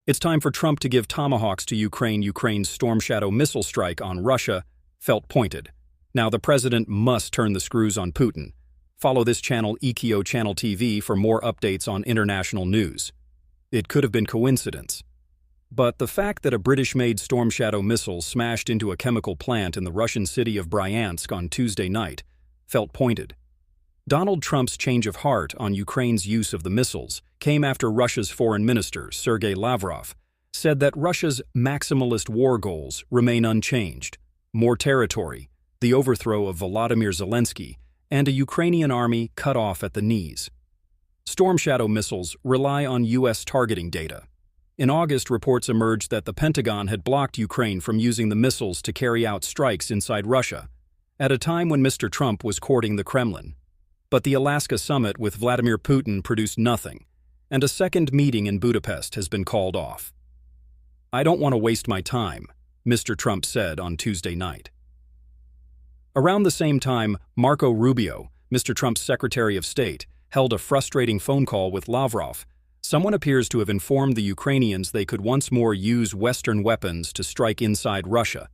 It's time for Trump to give Tomahawks to Ukraine. Ukraine's Storm Shadow missile strike on Russia felt pointed. Now the president must turn the screws on Putin. Follow this channel, EKO Channel TV, for more updates on international news. It could have been coincidence. But the fact that a British-made Storm Shadow missile smashed into a chemical plant in the Russian city of Bryansk on Tuesday night felt pointed. Donald Trump's change of heart on Ukraine's use of the missiles came after Russia's foreign minister, Sergei Lavrov, said that Russia's maximalist war goals remain unchanged: more territory, the overthrow of Volodymyr Zelensky, and a Ukrainian army cut off at the knees. Storm Shadow missiles rely on U.S. targeting data. In August, reports emerged that the Pentagon had blocked Ukraine from using the missiles to carry out strikes inside Russia, at a time when Mr. Trump was courting the Kremlin. But the Alaska summit with Vladimir Putin produced nothing, and a second meeting in Budapest has been called off. "I don't want to waste my time," Mr. Trump said on Tuesday night. Around the same time, Marco Rubio, Mr. Trump's Secretary of State, held a frustrating phone call with Lavrov. Someone appears to have informed the Ukrainians they could once more use Western weapons to strike inside Russia.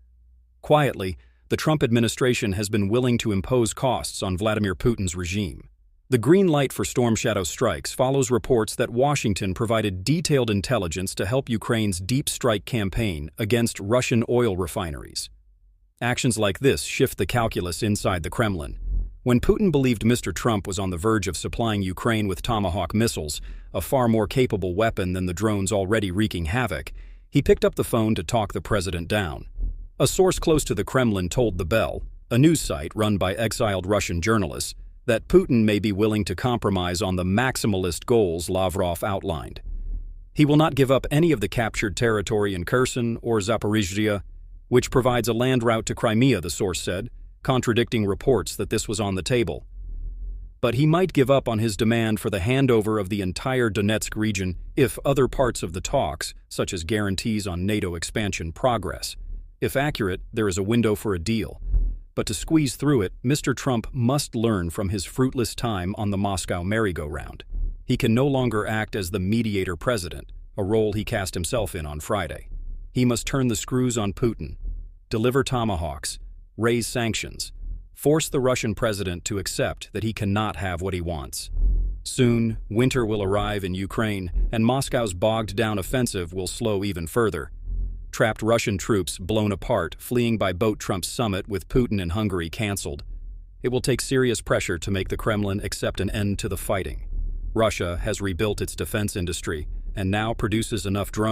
Quietly, the Trump administration has been willing to impose costs on Vladimir Putin's regime. The green light for Storm Shadow strikes follows reports that Washington provided detailed intelligence to help Ukraine's deep strike campaign against Russian oil refineries. Actions like this shift the calculus inside the Kremlin. When Putin believed Mr. Trump was on the verge of supplying Ukraine with Tomahawk missiles, a far more capable weapon than the drones already wreaking havoc, he picked up the phone to talk the president down. A source close to the Kremlin told The Bell, a news site run by exiled Russian journalists, that Putin may be willing to compromise on the maximalist goals Lavrov outlined. He will not give up any of the captured territory in Kherson or Zaporizhzhia, which provides a land route to Crimea, the source said, contradicting reports that this was on the table. But he might give up on his demand for the handover of the entire Donetsk region if other parts of the talks, such as guarantees on NATO expansion, progress. If accurate, there is a window for a deal. But to squeeze through it, Mr. Trump must learn from his fruitless time on the Moscow merry-go-round. He can no longer act as the mediator president, a role he cast himself in on Friday. He must turn the screws on Putin, deliver Tomahawks, raise sanctions, force the Russian president to accept that he cannot have what he wants. Soon, winter will arrive in Ukraine, and Moscow's bogged-down offensive will slow even further. Trapped Russian troops blown apart, fleeing by boat. Trump's summit with Putin in Hungary canceled. It will take serious pressure to make the Kremlin accept an end to the fighting. Russia has rebuilt its defense industry and now produces enough drones